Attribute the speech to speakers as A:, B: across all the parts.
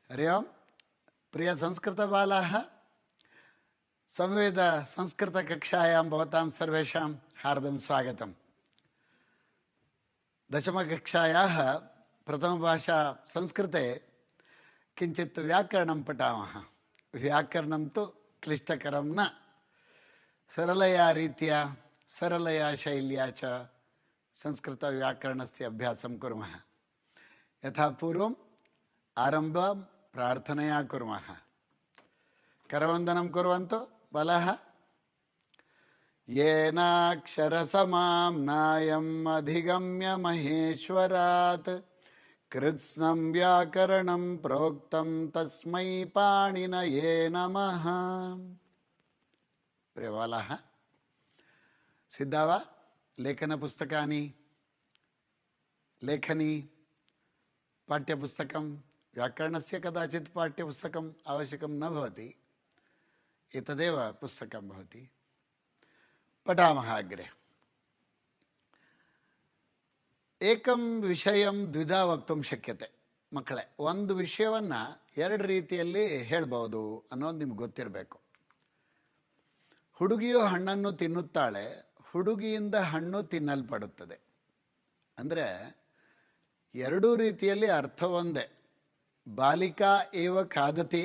A: हरि ओं प्रिय संस्कृतबालाः संवेद संस्कृतकक्षायां भवतां सर्वेषां हार्दं स्वागतम्। दशमकक्षायाः प्रथमभाषा संस्कृते किञ्चित् व्याकरणं पठामः। व्याकरणं तु क्लिष्टकरं न, सरलया रीत्या सरलया शैल्या च संस्कृतव्याकरणस्य अभ्यासं कुर्मः। यथा पूर्वम् आरम्भं प्रार्थनया कुर्मः। करवन्दनं कुर्वन्तु बलः। येनाक्षरसमाम्नायम् अधिगम्य महेश्वरात् कृत्स्नं व्याकरणं प्रोक्तं तस्मै पाणिनये नमः। प्रियबालः, सिद्धा वा? लेखनपुस्तकानि, लेखनी, पाठ्यपुस्तकं, व्याकरणस्य कदाचित् पाठ्यपुस्तकम् आवश्यकं न भवति, एतदेव पुस्तकं भवति। पठामः अग्रे। एकं विषयं ದ್ವಿಧಾ ವಕ್ತುಂ ಶಕ್ಯತೆ. ಮಕ್ಕಳೇ, ಒಂದು ವಿಷಯವನ್ನು ಎರಡು ರೀತಿಯಲ್ಲಿ ಹೇಳ್ಬೋದು ಅನ್ನೋದು ನಿಮ್ಗೆ ಗೊತ್ತಿರಬೇಕು. ಹುಡುಗಿಯು ಹಣ್ಣನ್ನು ತಿನ್ನುತ್ತಾಳೆ, ಹುಡುಗಿಯಿಂದ ಹಣ್ಣು ತಿನ್ನಲ್ಪಡುತ್ತದೆ. ಅಂದರೆ ಎರಡೂ ರೀತಿಯಲ್ಲಿ ಅರ್ಥ ಒಂದೇ. ಬಾಲಿಕಾ ಏವ ಖಾದತಿ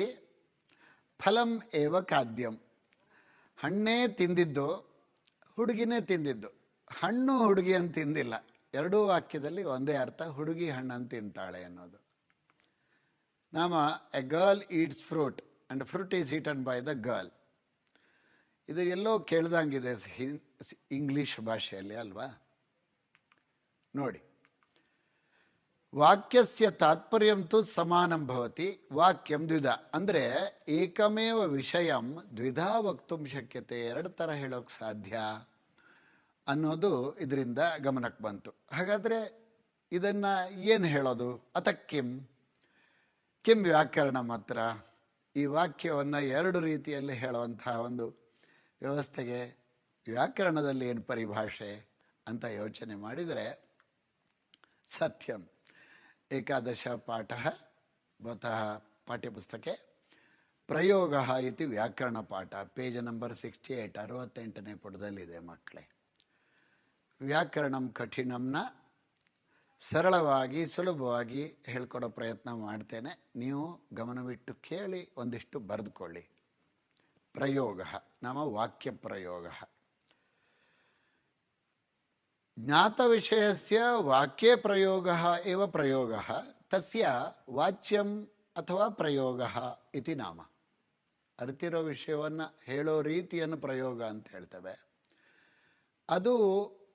A: ಫಲಂ ಏವ ಖಾದ್ಯಂ. ಹಣ್ಣೇ ತಿಂದಿದ್ದು, ಹುಡುಗಿನೇ ತಿಂದಿದ್ದು. ಹಣ್ಣು ಹುಡುಗಿಯನ್ನು ತಿಂದಿಲ್ಲ. ಎರಡೂ ವಾಕ್ಯದಲ್ಲಿ ಒಂದೇ ಅರ್ಥ, ಹುಡುಗಿ ಹಣ್ಣನ್ನು ತಿಂತಾಳೆ ಅನ್ನೋದು. ನಾಮ A girl eats fruit and fruit is eaten by the girl. ಇದು ಎಲ್ಲೋ ಕೇಳ್ದಂಗಿದೆ ಇಂಗ್ಲೀಷ್ ಭಾಷೆಯಲ್ಲಿ ಅಲ್ವಾ? ನೋಡಿ, ವಾಕ್ಯಸ್ಯ ತಾತ್ಪರ್ಯಂ ತು ಸಮಾನಂ ಭವತಿ, ವಾಕ್ಯಂ ದ್ವಿಧ. ಅಂದರೆ ಏಕಮೇವ ವಿಷಯಂ ದ್ವಿಧಾ ವಕ್ತುಂ ಶಕ್ಯತೆ, ಎರಡು ಥರ ಹೇಳೋಕ್ಕೆ ಸಾಧ್ಯ ಅನ್ನೋದು ಇದರಿಂದ ಗಮನಕ್ಕೆ ಬಂತು. ಹಾಗಾದರೆ ಇದನ್ನು ಏನು ಹೇಳೋದು? ಅತಕ್ಕಿಂ ಕಿಂ ವ್ಯಾಕರಣ ಮಾತ್ರ. ಈ ವಾಕ್ಯವನ್ನು ಎರಡು ರೀತಿಯಲ್ಲಿ ಹೇಳುವಂತಹ ಒಂದು ವ್ಯವಸ್ಥೆಗೆ ವ್ಯಾಕರಣದಲ್ಲಿ ಏನು ಪರಿಭಾಷೆ ಅಂತ ಯೋಚನೆ ಮಾಡಿದರೆ, ಸತ್ಯಂ ಏಕಾದಶ ಪಾಠ ಭವತಃ ಪಾಠ್ಯಪುಸ್ತಕೆ ಪ್ರಯೋಗಃ ಇತಿ ವ್ಯಾಕರಣ ಪಾಠ, ಪೇಜ್ ನಂಬರ್ 68, 68ನೇ ಪುಟದಲ್ಲಿದೆ ಮಕ್ಕಳೇ. ವ್ಯಾಕರಣಂ ಕಠಿಣಂನ ಸರಳವಾಗಿ ಸುಲಭವಾಗಿ ಹೇಳ್ಕೊಡೋ ಪ್ರಯತ್ನ ಮಾಡ್ತೇನೆ. ನೀವು ಗಮನವಿಟ್ಟು ಕೇಳಿ, ಒಂದಿಷ್ಟು ಬರೆದುಕೊಳ್ಳಿ. ಪ್ರಯೋಗ ನಾಮ ವಾಕ್ಯ ಪ್ರಯೋಗ. ಜ್ಞಾತವಿಷಯಸ್ಯ ವಾಕ್ಯೇ ಪ್ರಯೋಗಃ ಏವ ಪ್ರಯೋಗಃ ತಸ್ಯ ವಾಚ್ಯಂ ಅಥವಾ ಪ್ರಯೋಗಃ ಇತಿ ನಾಮ. ಅರಿತಿರೋ ವಿಷಯವನ್ನು ಹೇಳೋ ರೀತಿಯನ್ನು ಪ್ರಯೋಗ ಅಂತ ಹೇಳ್ತೇವೆ. ಅದು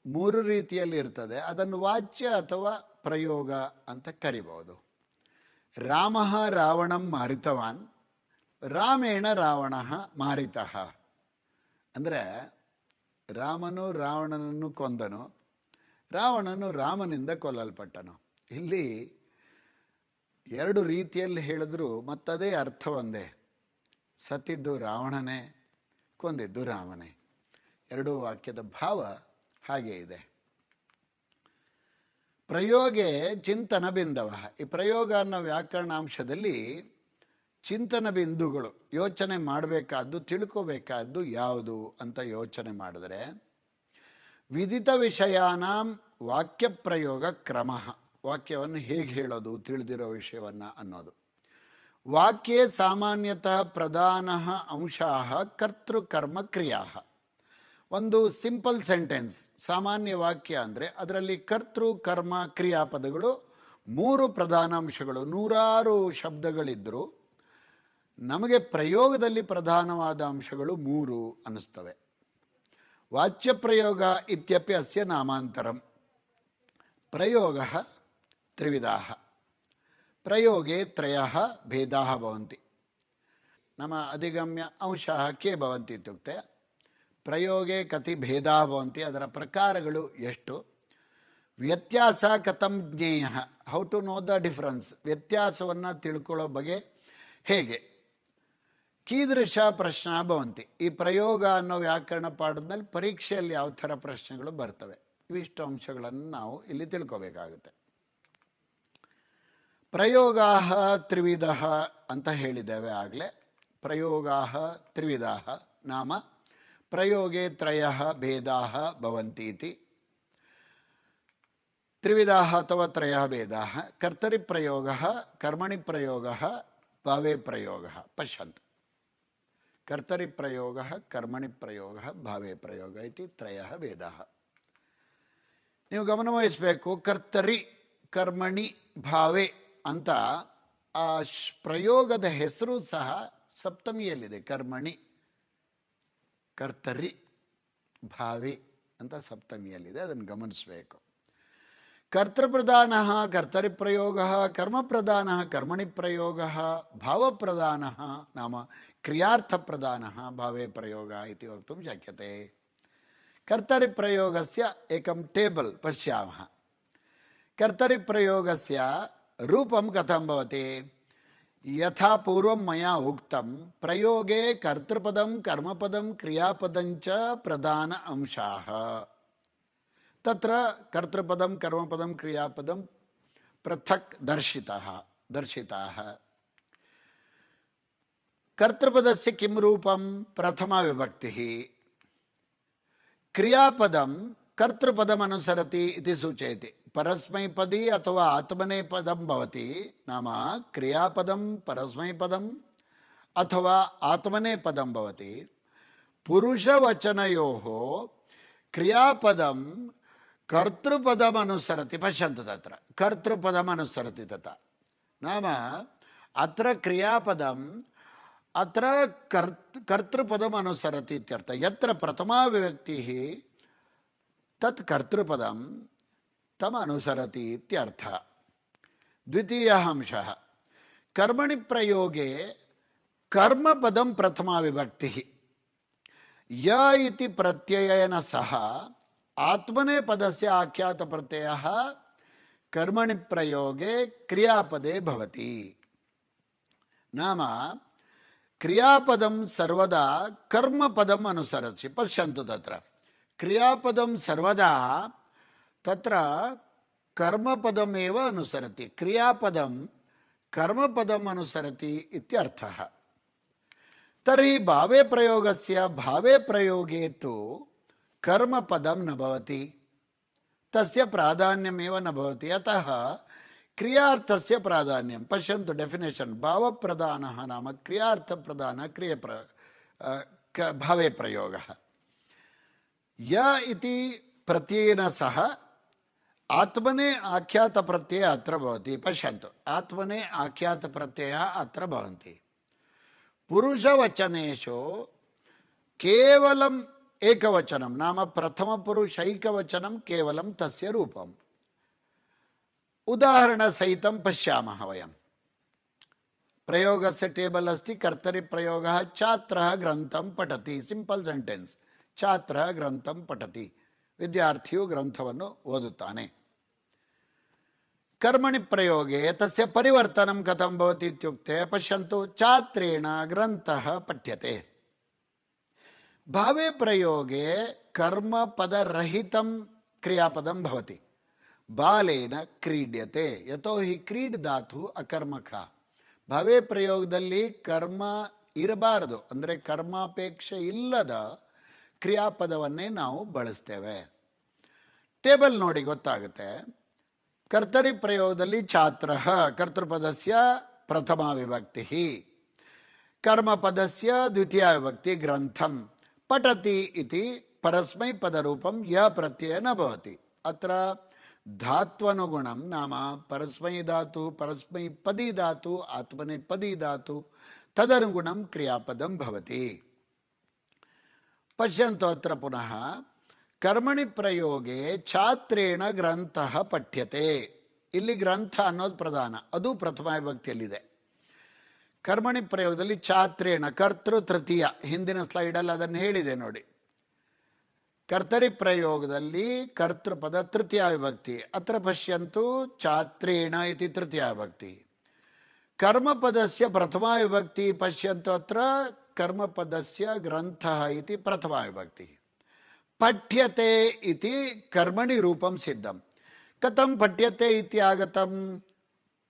A: ಮೂರು ರೀತಿಯಲ್ಲಿ ಇರ್ತದೆ. ಅದನ್ನು ವಾಚ್ಯ ಅಥವಾ ಪ್ರಯೋಗ ಅಂತ ಕರಿಬಹುದು. ರಾಮ ರಾವಣಂ ಮಾರಿತವಾನ್, ರಾಮೇಣ ರಾವಣ ಮಾರಿತಃ. ಅಂದರೆ ರಾಮನು ರಾವಣನನ್ನು ಕೊಂದನು, ರಾವಣನು ರಾಮನಿಂದ ಕೊಲ್ಲಲ್ಪಟ್ಟನು. ಇಲ್ಲಿ ಎರಡು ರೀತಿಯಲ್ಲಿ ಹೇಳಿದ್ರು ಮತ್ತದೇ ಅರ್ಥ ಒಂದೇ. ಸತ್ತಿದ್ದು ರಾವಣನೇ, ಕೊಂದಿದ್ದು ರಾಮನೇ. ಎರಡೂ ವಾಕ್ಯದ ಭಾವ ಹಾಗೆ ಇದೆ. ಪ್ರಯೋಗೆ ಚಿಂತನ ಬಿಂದವ. ಈ ಪ್ರಯೋಗ ಅನ್ನೋ ವ್ಯಾಕರಣಾಂಶದಲ್ಲಿ ಚಿಂತನ ಬಿಂದುಗಳು, ಯೋಚನೆ ಮಾಡಬೇಕಾದ್ದು, ತಿಳ್ಕೋಬೇಕಾದ್ದು ಯಾವುದು ಅಂತ ಯೋಚನೆ ಮಾಡಿದ್ರೆ, ವಿದಿತ ವಿಷಯಾನಾಂ ವಾಕ್ಯ ಪ್ರಯೋಗ ಕ್ರಮ. ವಾಕ್ಯವನ್ನು ಹೇಗೆ ಹೇಳೋದು, ತಿಳಿದಿರೋ ವಿಷಯವನ್ನು ಅನ್ನೋದು. ವಾಕ್ಯೇ ಸಾಮಾನ್ಯತಃ ಪ್ರಧಾನ ಅಂಶಾಃ ಕರ್ತೃಕರ್ಮ ಕ್ರಿಯಾ. ಒಂದು ಸಿಂಪಲ್ ಸೆಂಟೆನ್ಸ್, ಸಾಮಾನ್ಯ ವಾಕ್ಯ ಅಂದರೆ ಅದರಲ್ಲಿ ಕರ್ತೃ ಕರ್ಮ ಕ್ರಿಯಾಪದಗಳು ಮೂರು ಪ್ರಧಾನ ಅಂಶಗಳು. ನೂರಾರು ಶಬ್ದಗಳಿದ್ದರೂ ನಮಗೆ ಪ್ರಯೋಗದಲ್ಲಿ ಪ್ರಧಾನವಾದ ಅಂಶಗಳು ಮೂರು ಅನ್ನಿಸ್ತವೆ. ವಾಚ್ಯ ಪ್ರಯೋಗ ಇತ್ಯಪಿ ಅಸ್ಯ ನಾಮಾಂತರಂ. ಪ್ರಯೋಗ ತ್ರಿವಿಧಾಃ, ಪ್ರಯೋಗೆ ತ್ರಯಃ ಭೇದಾಃ ಭವಂತಿ. ನಮ್ಮ ಅಧಿಗಮ್ಯ ಅಂಶಾಃ ಕೆ ಭವಂತಿ ಇತ್ಯುಕ್ತೆ ಪ್ರಯೋಗೆ ಕತಿ ಭೇದಾಃ ಭವಂತಿ. ಅದರ ಪ್ರಕಾರಗಳು ಎಷ್ಟು? ವ್ಯತ್ಯಾಸ ಕಥಂ ಜ್ಞೇಯ, how to know the difference. ವ್ಯತ್ಯಾಸವನ್ನು ತಿಳ್ಕೊಳ್ಳೋ ಬಗೆ ಹೇಗೆ? ಕೀದೃಶ ಪ್ರಶ್ನ ಭವಂತಿ. ಈ ಪ್ರಯೋಗ ಅನ್ನೋ ವ್ಯಾಕರಣ ಪಾಠದ ಮೇಲೆ ಪರೀಕ್ಷೆಯಲ್ಲಿ ಯಾವ ಥರ ಪ್ರಶ್ನೆಗಳು ಬರ್ತವೆ, ಇವಿಷ್ಟು ಅಂಶಗಳನ್ನು ನಾವು ಇಲ್ಲಿ ತಿಳ್ಕೋಬೇಕಾಗುತ್ತೆ. ಪ್ರಯೋಗ ತ್ರಿವಿಧ ಅಂತ ಹೇಳಿದ್ದೇವೆ ಆಗಲೇ. ಪ್ರಯೋಗ ತ್ರಿವಿಧ ನಾಮ ಪ್ರಯೋಗೆ ತ್ರಯ ಭೇದಾ ಭವಂತೀತಿ. ತ್ರಿವಿಧ ಅಥವಾ ತ್ರಯ ಭೇದಾ ಕರ್ತರಿ ಪ್ರಯೋಗ, ಕರ್ಮಣಿ ಪ್ರಯೋಗ, ಭಾವೇ ಪ್ರಯೋಗ. ಪಶ್ಯಂತು, ಕರ್ತರಿ ಪ್ರಯೋಗ, ಕರ್ಮಣಿ ಪ್ರಯೋಗ, ಭಾವೇ ಪ್ರಯೋಗ ಇತಿ ತ್ರಯ ಭೇದ. ನೀವು ಗಮನವಹಿಸಬೇಕು. ಕರ್ತರಿ, ಕರ್ಮಣಿ, ಭಾವೇ ಅಂತ ಆ ಪ್ರಯೋಗದ ಹೆಸರು ಸಹ ಸಪ್ತಮಿಯಲ್ಲಿದೆ. ಕರ್ಮಣಿ, ಕರ್ತರಿ, ಭಾವೇ ಅಂತ ಸಪ್ತಮಿಯಲ್ಲಿದೆ. ಅದನ್ನು ಗಮನಿಸಬೇಕು. ಕರ್ತೃಪ್ರಧಾನ ಕರ್ತರಿ ಪ್ರಯೋಗ, ಕರ್ಮಪ್ರಧಾನ ಕರ್ಮಣಿ ಪ್ರಯೋಗ, ಭಾವಪ್ರಧಾನ ನಾಮ ಕ್ರಿಯಾರ್ಥಪ್ರಧಾನ ಭಾವೇ ಪ್ರಯೋಗ ಇತಿ ವಕ್ತುಂ ಶಕ್ಯತೆ. ಕರ್ತರಿ ಪ್ರಯೋಗಸ್ಯ ಏಕಂ ಟೇಬಲ್ ಪಶ್ಯಾಮಃ. ಕರ್ತರಿ ಪ್ರಯೋಗಸ್ಯ ರೂಪಂ ಕಥಂ ಭವತಿ? ಯಥಾ ಪೂರ್ವಂ ಮಯಾ ಉಕ್ತಂ ಪ್ರಯೋಗೆ ಕರ್ತೃಪದಂ ಕರ್ಮಪದಂ ಕ್ರಿಯಾಪದಂಚ ಪ್ರಧಾನ ಅಂಶಾಃ. ತತ್ರ ಕರ್ತೃಪದಂ ಕರ್ಮಪದಂ ಕ್ರಿಯಾಪದಂ ಪೃಥಕ್ ದರ್ಶಿತಾಃ. ಕರ್ತೃಪದಸ್ಯ ಕಿಂ ರೂಪಂ? ಪ್ರಥಮ ವಿಭಕ್ತಿ. ಕ್ರಿಯಾಪದಂ ಕರ್ತೃಪದಮನುಸರತಿ ಇತಿ ಸೂಚಯತಿ. ಪರಸ್ಮೈಪದಿ ಅಥವಾ ಆತ್ಮನೇಪದಂ ಭವತಿ. ನಾಮ ಕ್ರಿಯಾಪದಂ ಪರಸ್ಮೈಪದಂ ಅಥವಾ ಆತ್ಮನೇಪದಂ ಭವತಿ. ಪುರುಷವಚನಯೋಃ ಕ್ರಿಯಾಪದಂ ಕರ್ತೃಪದಮನುಸರತಿ. ಪಶ್ಯಂತು, ತತ್ರ ಕರ್ತೃಪದಮನುಸರತಿ ತಥಾ. ನಾಮ ಅತ್ರ ಕ್ರಿಯಾಪದಂ ಅತ್ರ ಕರ್ತೃಪದಮನುಸರತಿ ಇತ್ಯರ್ಥ. ಯತ್ರ ಪ್ರಥಮಾ ವಿಭಕ್ತಿ ತತ್ ಕರ್ತೃಪದಂ ತಮ್ ಅನುಸರತಿ ಇತ್ಯರ್ಥ. ದ್ವಿತೀಯ ಅಂಶಃ ಕರ್ಮಣಿ ಪ್ರಯೋಗೆ ಕರ್ಮಪದಂ ಪ್ರಥಮಾ ವಿಭಕ್ತಿ. ಯ ಇತಿ ಪ್ರತ್ಯಯೇನ ಸಹ ಆತ್ಮನೇಪದಸ್ಯ ಆಖ್ಯಾತ ಪ್ರತ್ಯಯಃ ಕರ್ಮಣಿ ಪ್ರಯೋಗೆ ಕ್ರಿಯಾಪದೇ ಭವತಿ. ನಾಮ ಕ್ರಿಯಾಪದಂ ಸರ್ವದಾ ಕರ್ಮಪದಂ ಅನುಸರತಿ. ಪಶ್ಯಂತು, ತತ್ರ ಕ್ರಿಯಾಪದಂ ಸರ್ವದಾ ತತ್ರ ಕರ್ಮಪದಮೇವ ಅನುಸರತಿ. ಕ್ರಿಯಾಪದಂ ಕರ್ಮಪದಂ ಅನುಸರತಿ ಇತ್ಯರ್ಥಃ. ತರ್ಹಿ ಭಾವೇ ಪ್ರಯೋಗಸ್ಯ ಭಾವೇ ಪ್ರಯೋಗೆ ತು ಕರ್ಮಪದಂ ನ ಭವತಿ, ತಸ್ಯ ಪ್ರಾಧಾನ್ಯಮೇವ ನ ಭವತಿ. ಅತಃ ಕ್ರಿಯಾರ್ಥಸ್ಯ ಪ್ರಾಧಾನ್ಯಂ. ಪಶ್ಯಂತು ಡೆಫಿನೇಷನ್. ಭಾವಪ್ರಧಾನಃ ನಾಮ ಕ್ರಿಯಾರ್ಥಪ್ರಧಾನ ಭಾವೇ ಪ್ರಯೋಗಃ. ಯ ಇತಿ ಪ್ರತ್ಯಯೇನ ಸಹ ಆತ್ಮನೇ ಆಖ್ಯಾತ ಪ್ರತ್ಯಯ ಅತ್ರ ಭವತಿ. ಪಶ್ಯಂತು, ಆತ್ಮನೇ ಆಖ್ಯಾತ ಪ್ರತ್ಯಯ ಅತ್ರ ಭವಂತಿ. ಪುರುಷವಚನೇಶು ಕೇವಲಂ ಏಕವಚನಂ ನಾಮ ಪ್ರಥಮ ಪುರುಷೈಕವಚನಂ ಕೇವಲಂ ತಸ್ಯ ರೂಪಂ. ಉದಾಹರಣ ಸಹಿತಂ ಪಶ್ಯಾಮಃ ವಯಂ. ಪ್ರಯೋಗಸ್ಯ ಟೇಬಲ್ ಅಸ್ತಿ. ಕರ್ತರಿ ಪ್ರಯೋಗ ಛಾತ್ರಃ ಗ್ರಂಥಂ ಪಠತಿ. Simple sentence. ಛಾತ್ರಃ ಗ್ರಂಥಂ ಪಠತಿ. ವಿದ್ಯಾರ್ಥಿಯು ಗ್ರಂಥವನ್ನು ಓದುತ್ತಾನೆ. ಕರ್ಮಣಿ ಪ್ರಯೋಗೆ ತಸ್ಯ ಪರಿವರ್ತನಂ ಕಥಂ ಭವತಿ ಇತ್ಯುಕ್ತೆ ಪಶ್ಯಂತು. ಛಾತ್ರೇಣ ಗ್ರಂಥಃ ಪಠ್ಯತೆ. ಭಾವೇ ಪ್ರಯೋಗೆ ಕರ್ಮಪದರಹಿತಂ ಕ್ರಿಯಾಪದಂ ಭವತಿ. ಬಾಲೇನ ಕ್ರೀಡ್ಯತೆ. ಯತೋ ಹಿ ಕ್ರೀಡ್ ಧಾತು ಅಕರ್ಮಕ. ಭಾವೇ ಪ್ರಯೋಗದಲ್ಲಿ ಕರ್ಮ ಇರಬಾರದು, ಅಂದರೆ ಕರ್ಮಾಪೇಕ್ಷೆ ಇಲ್ಲದ ಕ್ರಿಯಾಪದವನ್ನೇ ನಾವು ಬಳಸ್ತೇವೆ. ಟೇಬಲ್ ನೋಡಿ ಗೊತ್ತಾಗುತ್ತೆ. ಕರ್ತರಿ ಪ್ರಯೋಗದಲ್ಲಿ ಛಾತ್ರ ಕರ್ತೃಪದಸ್ಯ ಪ್ರಥಮ ವಿಭಕ್ತಿ, ಕರ್ಮಪದಸ್ಯ ದ್ವಿತೀಯ ವಿಭಕ್ತಿ ಗ್ರಂಥಂ, ಪಠತಿ ಇತಿ ಪರಸ್ಮೈ ಪದರೂಪಂ ಯ ಪ್ರತ್ಯಯ ನ ಭವತಿ. ಅತ್ರ ಧಾತ್ವನುಗುಣಂ ನಾಮ ಪರಸ್ಮೈ ಧಾತು ಪರಸ್ಮೈ ಪದಿ ಧಾತು ಆತ್ಮನೇಪದಿ ಧಾತು ತದನುಗುಣಂ ಕ್ರಿಯಾಪದಂ ಭವತಿ. ಪಶ್ಯಂತು ಅತ್ರ ಪುನಃ ಕರ್ಮಣಿ ಪ್ರಯೋಗೆ ಛಾತ್ರೇಣ ಗ್ರಂಥಃ ಪಠ್ಯತೆ. ಇಲ್ಲಿ ಗ್ರಂಥ ಅನ್ನೋದು ಪ್ರಧಾನ, ಅದು ಪ್ರಥಮ ವಿಭಕ್ತಿಯಲ್ಲಿದೆ. ಕರ್ಮಣಿ ಪ್ರಯೋಗದಲ್ಲಿ ಛಾತ್ರೇಣ ಕರ್ತೃ ತೃತೀಯ, ಹಿಂದಿನ ಸ್ಲೈಡಲ್ಲಿ ಅದನ್ನು ಹೇಳಿದೆ ನೋಡಿ. ಕರ್ತರಿ ಪ್ರಯೋಗದಲ್ಲಿ ಕರ್ತೃಪದ ತೃತೀಯ ವಿಭಕ್ತಿ. ಅತ್ರ ಪಶ್ಯಂತು ಛಾತ್ರೇಣ ಇತಿ ತೃತೀಯ ವಿಭಕ್ತಿ. ಕರ್ಮಪದಸ್ಯ ಪ್ರಥಮ ವಿಭಕ್ತಿ ಪಶ್ಯಂತು. ಅತ್ರ ಕರ್ಮಪದಸ್ಯ ಗ್ರಂಥಃ ಇತಿ ಪ್ರಥಮ ವಿಭಕ್ತಿ. ಪಠ್ಯತೆ ಇತಿ ಕರ್ಮಣಿ ರೂಪಂ ಸಿದ್ಧಂ. ಕಥಂ ಪಠ್ಯತೆ ಇತಿ ಆಗತಂ?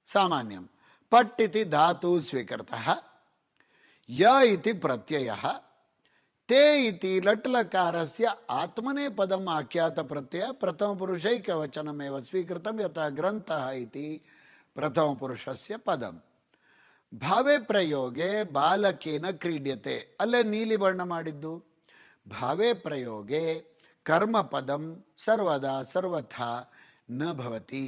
A: ಸಾಮಾನ್ಯಂ. ಪಟ್ ಇತಿ ಧಾತು ಸ್ವೀಕೃತಃ, ಯ ಇತಿ ಪ್ರತ್ಯಯಃ, ತೇ ಇತಿ ಲಟ್ ಲಕಾರಸ್ಯ ಆತ್ಮನೇ ಪದಂ ಆಖ್ಯಾತ ಪ್ರತ್ಯಯ ಪ್ರಥಮ ಪುರುಷೈಕವಚನಮೇವ ಸ್ವೀಕೃತಂ ಯತಃ ಗ್ರಂಥಃ ಇತಿ ಪ್ರಥಮ ಪುರುಷಸ್ಯ ಪದಂ. ಭಾವೆ ಪ್ರಯೋಗೆ ಬಾಲಕೇನ ಕ್ರೀಡ್ಯತೆ, ಅಲ್ಲೇ ನೀಲಿ ಬಣ್ಣ ಮಾಡಿದ್ದು. ಭಾವೆ ಪ್ರಯೋಗೆ ಕರ್ಮಪದಂ ಸರ್ವದಾ ಸರ್ವಥಾ ನ ಭವತಿ.